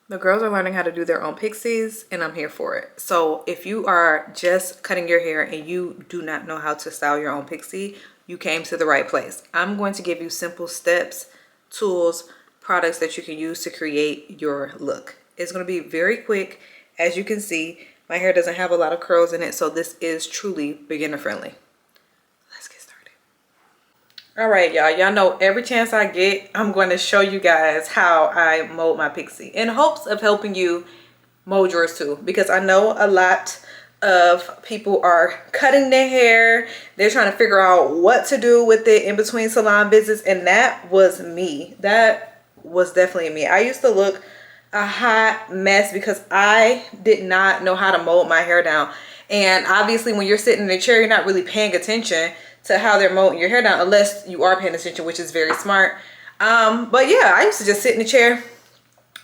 The girls are learning how to do their own pixies, and I'm here for it. So if you are just cutting your hair and you do not know how to style your own pixie, you came to the right place. I'm going to give you simple steps, tools, products that you can use to create your look. It's going to be very quick. As you can see, my hair doesn't have a lot of curls in it, so this is truly beginner friendly. Let's get started. All right, y'all know every chance I get, I'm going to show you guys how I mold my pixie in hopes of helping you mold yours too, because I know a lot of people are cutting their hair. They're trying to figure out what to do with it in between salon visits, and that was me. That was definitely me. I used to look a hot mess because I did not know how to mold my hair down. And obviously when you're sitting in a chair, you're not really paying attention to how they're molding your hair down, unless you are paying attention, which is very smart. But yeah, I used to just sit in the chair,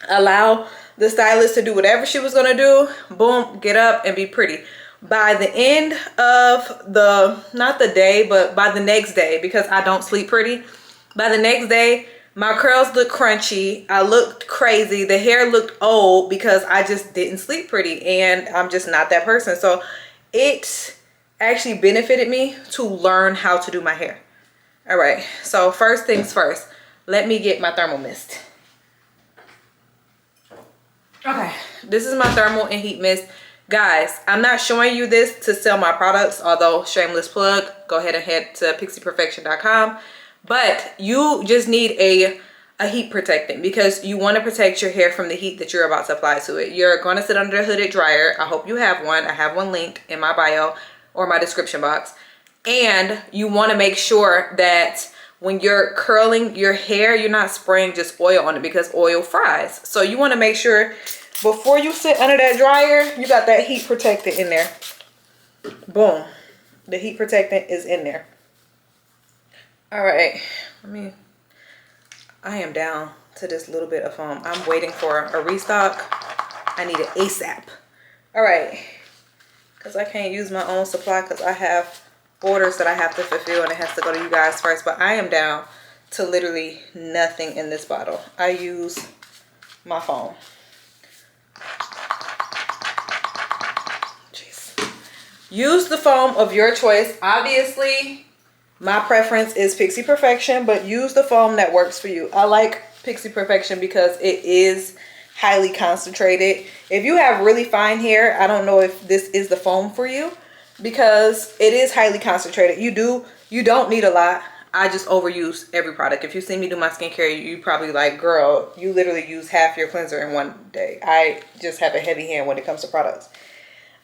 allow the stylist to do whatever she was gonna do, boom, get up and be pretty. By the end of not the day, but by the next day, because I don't sleep pretty, by the next day, my curls looked crunchy, I looked crazy, the hair looked old because I just didn't sleep pretty, and I'm just not that person. So it actually benefited me to learn how to do my hair. All right, so first things first, let me get my thermal mist. Okay, this is my thermal and heat mist. Guys, I'm not showing you this to sell my products, although shameless plug, go ahead and head to pixieperfection.com. But you just need a heat protectant because you want to protect your hair from the heat that you're about to apply to it. You're going to sit under a hooded dryer. I hope you have one. I have one linked in my bio or my description box. And you want to make sure that when you're curling your hair, you're not spraying just oil on it because oil fries. So you want to make sure before you sit under that dryer, you got that heat protectant in there. Boom. The heat protectant is in there. All right, I am down to this little bit of foam. I'm waiting for a restock. I need it ASAP. All right, because I can't use my own supply because I have orders that I have to fulfill and it has to go to you guys first. But I am down to literally nothing in this bottle. I use my foam. Jeez. Use the foam of your choice. Obviously, my preference is Pixie Perfection, but use the foam that works for you. I like Pixie Perfection because it is highly concentrated. If you have really fine hair, I don't know if this is the foam for you because it is highly concentrated. You don't need a lot. I just overuse every product. If you see me do my skincare, you probably like, girl, you literally use half your cleanser in one day. I just have a heavy hand when it comes to products.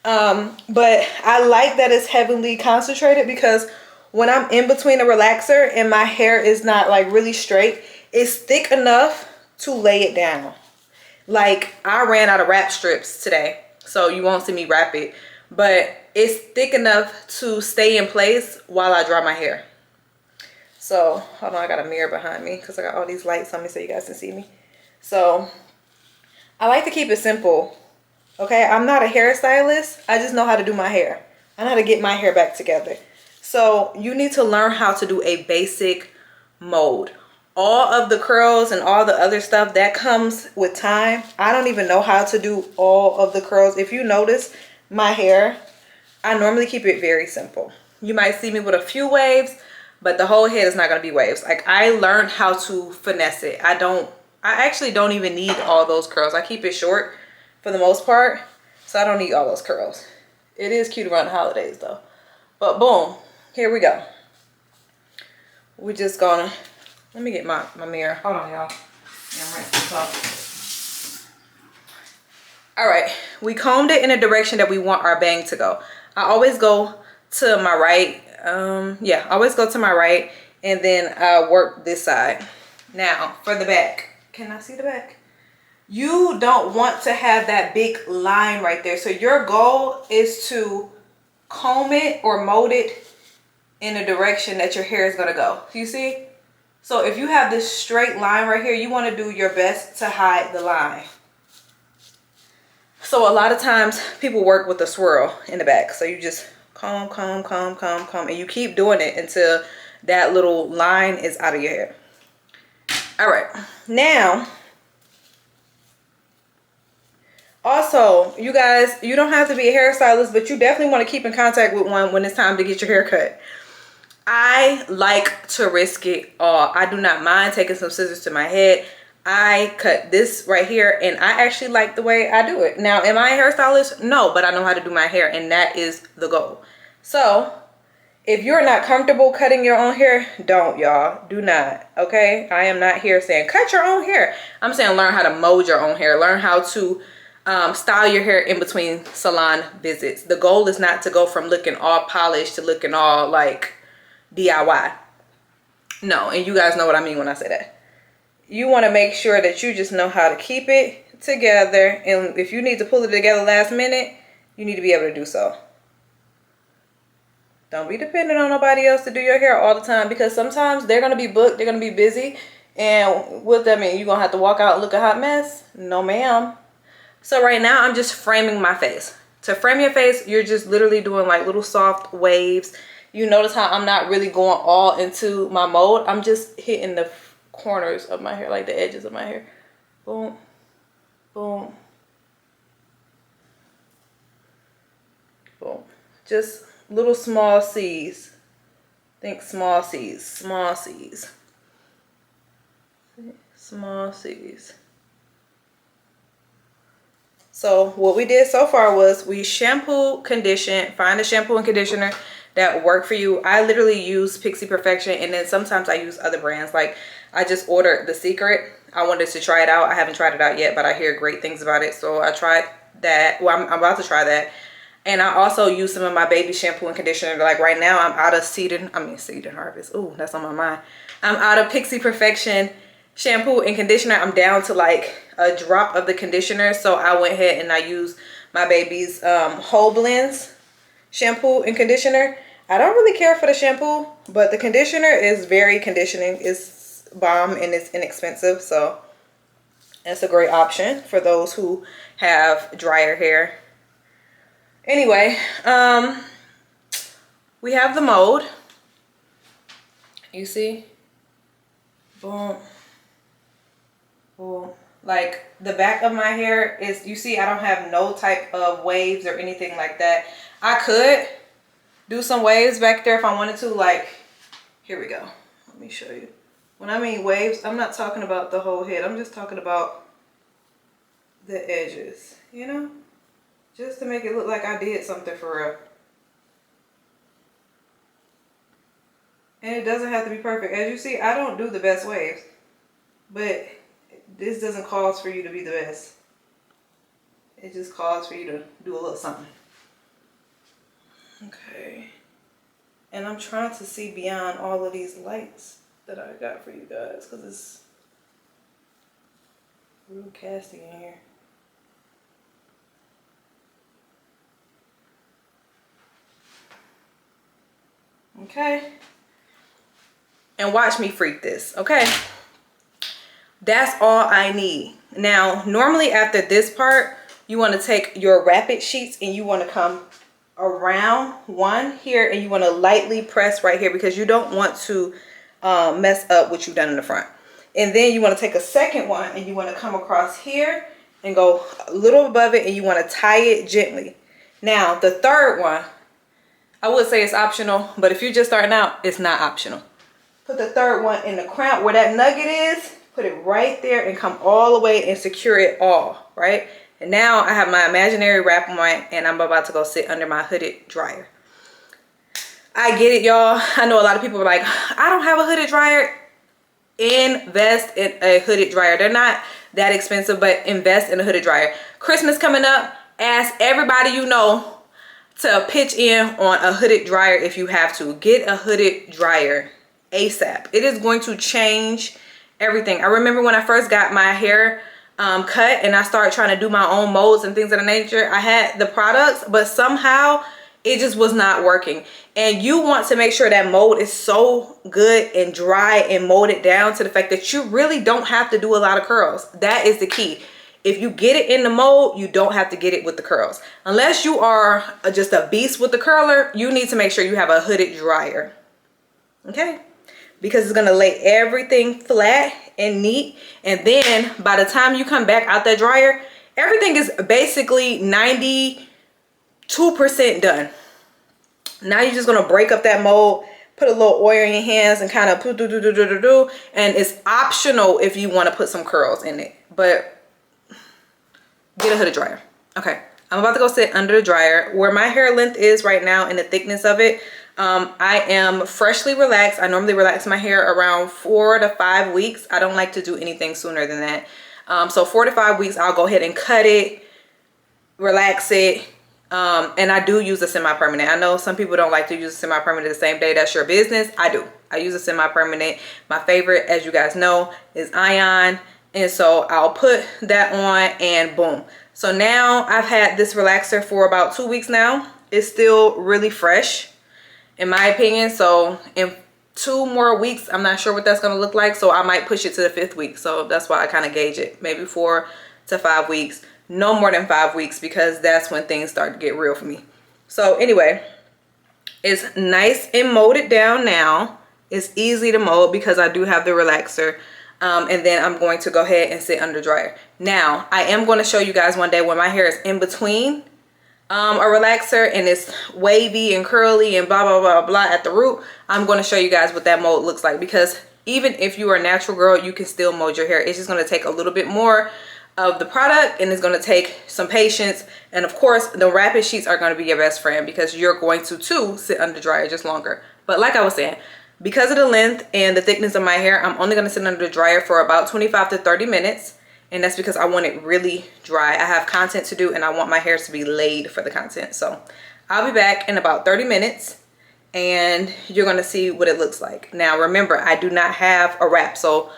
But I like that it's heavily concentrated because when I'm in between a relaxer and my hair is not like really straight, it's thick enough to lay it down. Like I ran out of wrap strips today, so you won't see me wrap it, but it's thick enough to stay in place while I dry my hair. So hold on, I got a mirror behind me because I got all these lights on me so you guys can see me. So I like to keep it simple. Okay, I'm not a hairstylist. I just know how to do my hair. I know how to get my hair back together. So you need to learn how to do a basic mold. All of the curls and all the other stuff that comes with time. I don't even know how to do all of the curls. If you notice my hair, I normally keep it very simple. You might see me with a few waves, but the whole head is not going to be waves. Like I learned how to finesse it. I actually don't even need all those curls. I keep it short for the most part, so I don't need all those curls. It is cute around the holidays though. But boom. Here we go. We're just gonna, let me get my mirror. Hold on, y'all. All right, we combed it in a direction that we want our bang to go. I always go to my right. Yeah, I always go to my right and then I work this side. Now for the back, can I see the back? You don't want to have that big line right there. So your goal is to comb it or mold it in a direction that your hair is going to go. You see? So if you have this straight line right here, you want to do your best to hide the line. So a lot of times people work with a swirl in the back. So you just comb, comb, comb, comb, comb, and you keep doing it until that little line is out of your hair. All right, now Also, you guys, you don't have to be a hairstylist, but you definitely want to keep in contact with one when it's time to get your hair cut. I like to risk it all. I do not mind taking some scissors to my head. I cut this right here, and I actually like the way I do it. Now, am I a hairstylist? No, but I know how to do my hair, and that is the goal. So, if you're not comfortable cutting your own hair, don't, y'all. Do not, okay? I am not here saying cut your own hair. I'm saying learn how to mold your own hair. Learn how to style your hair in between salon visits. The goal is not to go from looking all polished to looking all like DIY. No, and you guys know what I mean when I say that. You want to make sure that you just know how to keep it together. And if you need to pull it together last minute, you need to be able to do so. Don't be dependent on nobody else to do your hair all the time, because sometimes they're going to be booked, they're going to be busy. And what that mean? You're going to have to walk out and look a hot mess? No, ma'am. So right now, I'm just framing my face. To frame your face, you're just literally doing like little soft waves. You notice how I'm not really going all into my mold. I'm just hitting the corners of my hair, like the edges of my hair. Boom, boom, boom. Just little small C's. Think small C's, small C's. Small C's. So what we did so far was we shampoo, condition, find a shampoo and conditioner that work for you. I literally use Pixie Perfection, and then sometimes I use other brands. Like I just ordered The Secret. I wanted to try it out. I haven't tried it out yet, but I hear great things about it. So I tried that. Well, I'm about to try that. And I also use some of my baby shampoo and conditioner. Like right now I'm out of Seed and Harvest. Ooh, that's on my mind. I'm out of Pixie Perfection shampoo and conditioner. I'm down to like a drop of the conditioner. So I went ahead and I used my baby's Whole Blends shampoo and conditioner. I don't really care for the shampoo, but the conditioner is very conditioning. It's bomb and it's inexpensive. So it's a great option for those who have drier hair. Anyway, we have the mold. You see? Boom. Boom. Like the back of my hair is, you see, I don't have no type of waves or anything like that. I could do some waves back there if I wanted to. Like, here we go. Let me show you. When I mean waves, I'm not talking about the whole head. I'm just talking about the edges, you know? Just to make it look like I did something for real. And it doesn't have to be perfect. As you see, I don't do the best waves. But this doesn't cause for you to be the best. It just calls for you to do a little something. Okay. And I'm trying to see beyond all of these lights that I got for you guys, because it's real casting in here. Okay. And watch me freak this, okay? That's all I need. Now, normally after this part, you want to take your rapid sheets and you want to come around one here and you want to lightly press right here, because you don't want to mess up what you've done in the front. And then you want to take a second one and you want to come across here and go a little above it, and you want to tie it gently. Now, the third one, I would say it's optional, but if you're just starting out, it's not optional. Put the third one in the crown where that nugget is. Put it right there and come all the way and secure it all, right? And now I have my imaginary wrap on, and I'm about to go sit under my hooded dryer. I get it, y'all. I know a lot of people are like, I don't have a hooded dryer. Invest in a hooded dryer. They're not that expensive, but invest in a hooded dryer. Christmas coming up. Ask everybody you know to pitch in on a hooded dryer if you have to. Get a hooded dryer ASAP. It is going to change everything. I remember when I first got my hair cut and I started trying to do my own molds and things of that nature. I had the products, but somehow it just was not working. And you want to make sure that mold is so good and dry and molded down to the fact that you really don't have to do a lot of curls. That is the key. If you get it in the mold, you don't have to get it with the curls. Unless you are just a beast with the curler, you need to make sure you have a hooded dryer. Okay? Because it's going to lay everything flat and neat. And then by the time you come back out that dryer, everything is basically 92% done. Now you're just gonna break up that mold, put a little oil in your hands and kind of do. And it's optional if you want to put some curls in it, but get a hooded dryer. Okay, I'm about to go sit under the dryer. Where my hair length is right now and the thickness of it, I am freshly relaxed. I normally relax my hair around 4 to 5 weeks. I don't like to do anything sooner than that. So 4 to 5 weeks, I'll go ahead and cut it, relax it. And I do use a semi-permanent. I know some people don't like to use a semi-permanent the same day. That's your business. I do. I use a semi-permanent. My favorite, as you guys know, is Ion. And so I'll put that on and boom. So now I've had this relaxer for about 2 weeks now. It's still really fresh, in my opinion. So in 2 more weeks, I'm not sure what that's going to look like. So I might push it to the 5th week. So that's why I kind of gauge it. Maybe 4 to 5 weeks. No more than 5 weeks, because that's when things start to get real for me. So anyway, it's nice and molded down now. It's easy to mold because I do have the relaxer. And then I'm going to go ahead and sit under dryer. Now, I am going to show you guys one day when my hair is in between a relaxer and it's wavy and curly and blah, blah, blah, blah at the root. I'm going to show you guys what that mold looks like, because even if you are a natural girl, you can still mold your hair. It's just going to take a little bit more of the product, and it's going to take some patience. And of course, the rapid sheets are going to be your best friend, because you're going to too sit under dryer just longer. But like I was saying, because of the length and the thickness of my hair, I'm only going to sit under the dryer for about 25 to 30 minutes. And that's because I want it really dry. I have content to do and I want my hair to be laid for the content. So I'll be back in about 30 minutes and you're going to see what it looks like. Now remember, I do not have a wrap, so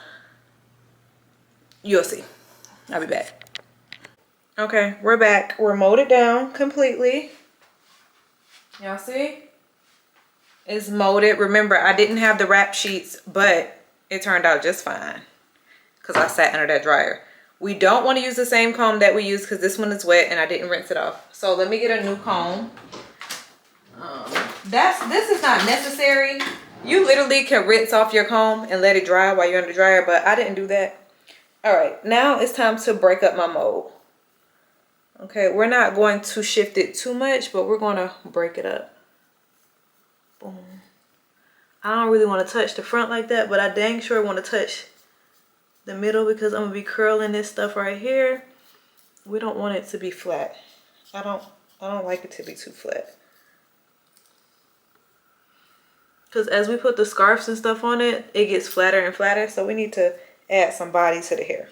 you'll see. I'll be back. Okay, we're back. We're molded down completely. Y'all see? It's molded. Remember, I didn't have the wrap sheets, but it turned out just fine because I sat under that dryer. We don't want to use the same comb that we used because this one is wet and I didn't rinse it off. So let me get a new comb. This is not necessary. You literally can rinse off your comb and let it dry while you're under the dryer, but I didn't do that. All right, now it's time to break up my mold. Okay, we're not going to shift it too much, but we're going to break it up. Boom. I don't really want to touch the front like that, but I dang sure want to touch the middle because I'm going to be curling this stuff right here. We don't want it to be flat. I don't like it to be too flat. Because as we put the scarves and stuff on it, it gets flatter and flatter, so we need to add some body to the hair.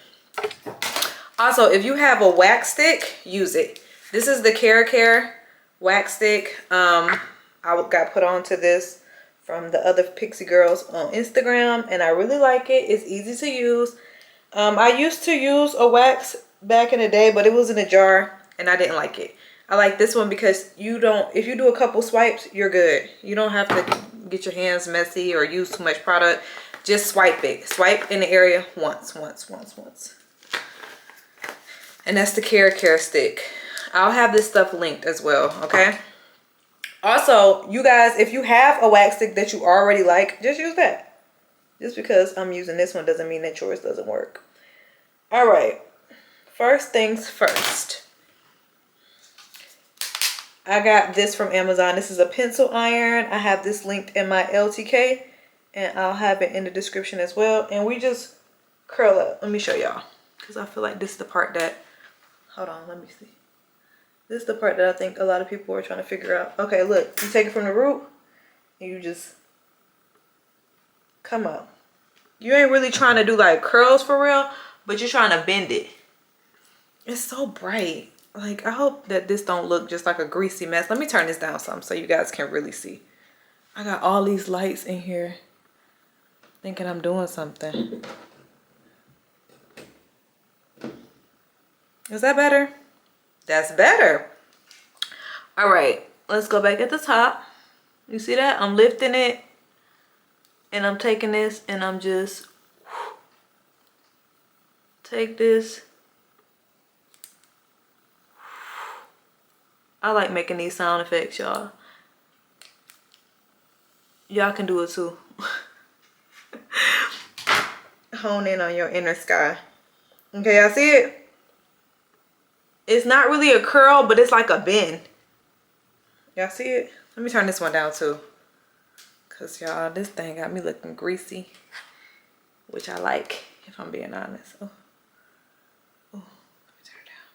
Also, if you have a wax stick, use it. This is the Care wax stick. I got put onto this from the other Pixie girls on Instagram, and I really like it. It's easy to use. I used to use a wax back in the day, but it was in a jar, and I didn't like it. I like this one because if you do a couple swipes, you're good. You don't have to get your hands messy or use too much product. Just swipe it. Swipe in the area once. And that's the Care stick. I'll have this stuff linked as well, okay? Also, you guys, if you have a wax stick that you already like, just use that. Just because I'm using this one doesn't mean that yours doesn't work. All right. First things first. I got this from Amazon. This is a pencil iron. I have this linked in my LTK. And I'll have it in the description as well. And we just curl up. Let me show y'all. Because I feel like this is the part that... Hold on, let me see. This is the part that I think a lot of people are trying to figure out. Okay, look. You take it from the root. And you just come up. You ain't really trying to do like curls for real. But you're trying to bend it. It's so bright. Like, I hope that this don't look just like a greasy mess. Let me turn this down some so you guys can really see. I got all these lights in here. Thinking I'm doing something. Is that better? That's better. All right, let's go back at the top. You see that? I'm lifting it and I'm taking this and I'm just take this. I like making these sound effects, y'all. Y'all can do it too. Hone in on your inner sky. Okay, y'all see it? It's not really a curl, but it's like a bend. Y'all see it? Let me turn this one down too. Cause y'all, this thing got me looking greasy, which I like, if I'm being honest. Oh, let me turn it down.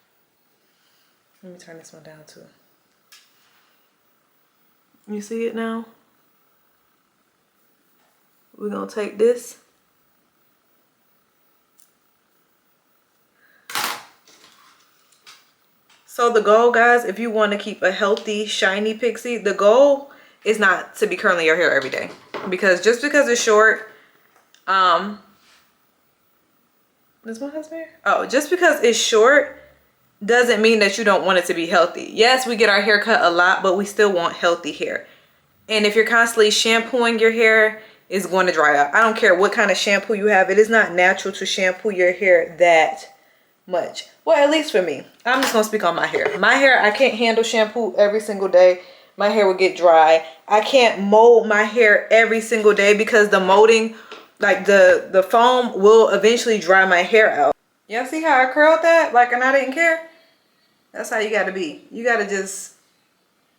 Let me turn this one down too. You see it now? We're gonna take this. So the goal, guys, if you want to keep a healthy, shiny pixie, the goal is not to be curling your hair every day. Because just because it's short, does my husband? Oh, just because it's short doesn't mean that you don't want it to be healthy. Yes, we get our hair cut a lot, but we still want healthy hair. And if you're constantly shampooing your hair, it's going to dry out. I don't care what kind of shampoo you have. It is not natural to shampoo your hair that much. Well, at least for me. I'm just going to speak on my hair. My hair, I can't handle shampoo every single day. My hair will get dry. I can't mold my hair every single day because the molding, like the foam will eventually dry my hair out. Y'all see how I curled that? Like, and I didn't care? That's how you got to be. You got to just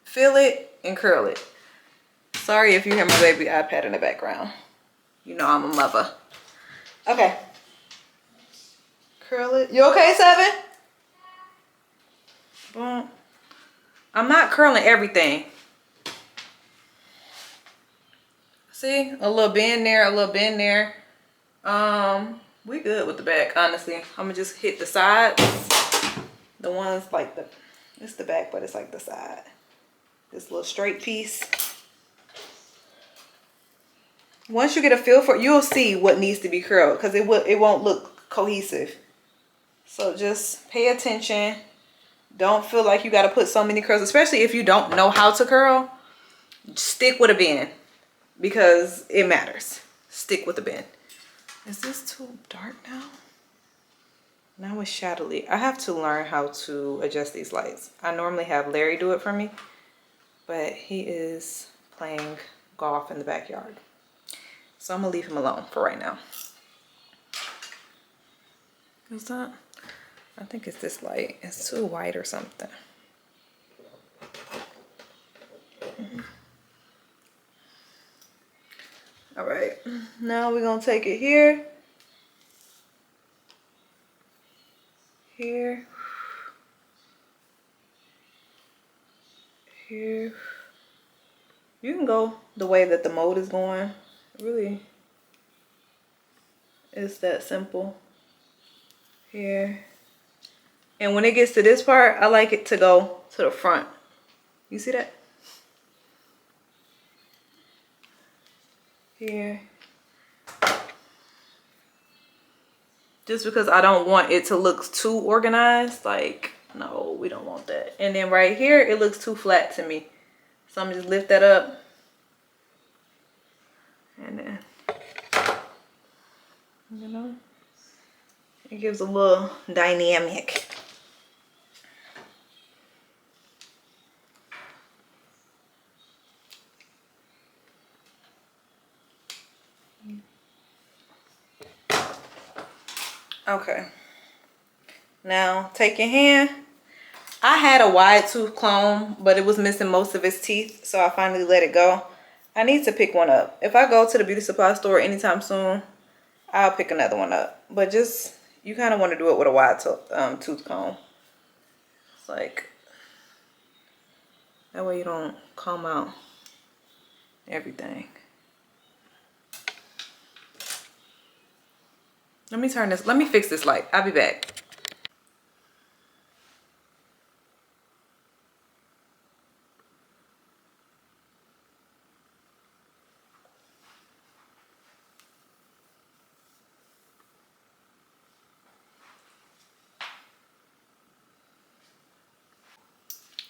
feel it and curl it. Sorry if you hear my baby iPad in the background. You know I'm a mother. Okay. Curl it. You okay, Seven? Boom. I'm not curling everything. See? A little bend there, a little bend there. We good with the back, honestly. I'm gonna just hit the sides. The ones like it's the back, but it's like the side. This little straight piece. Once you get a feel for it, you'll see what needs to be curled because it won't look cohesive. So just pay attention. Don't feel like you got to put so many curls, especially if you don't know how to curl. Stick with a bend because it matters. Stick with a bend. Is this too dark now? Now it's shadowy. I have to learn how to adjust these lights. I normally have Larry do it for me, but he is playing golf in the backyard. So I'm gonna leave him alone for right now. What's that? I think it's this light. It's too white or something. All right, now we're gonna take it here. Here. Here. You can go the way that the mold is going. Really, it's that simple. Here. And when it gets to this part, I like it to go to the front. You see that? Here. Just because I don't want it to look too organized. Like, no, we don't want that. And then right here, it looks too flat to me. So I'm gonna just lift that up. And then, you know, it gives a little dynamic. Okay. Now take your hand. I had a wide tooth comb, but it was missing most of its teeth, so I finally let it go. I need to pick one up. If I go to the beauty supply store anytime soon, I'll pick another one up. But just, you kind of want to do it with a wide tooth comb. It's like, that way you don't comb out everything. Let me turn this, let me fix this light. I'll be back.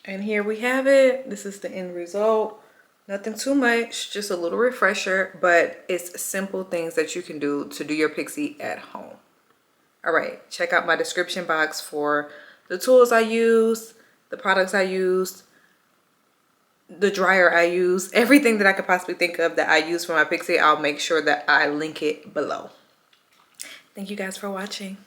And here we have it. This is the end result. Nothing too much, just a little refresher, but it's simple things that you can do to do your pixie at home. All right, check out my description box for the tools I use, the products I used, the dryer I use, everything that I could possibly think of that I use for my pixie. I'll make sure that I link it below. Thank you guys for watching.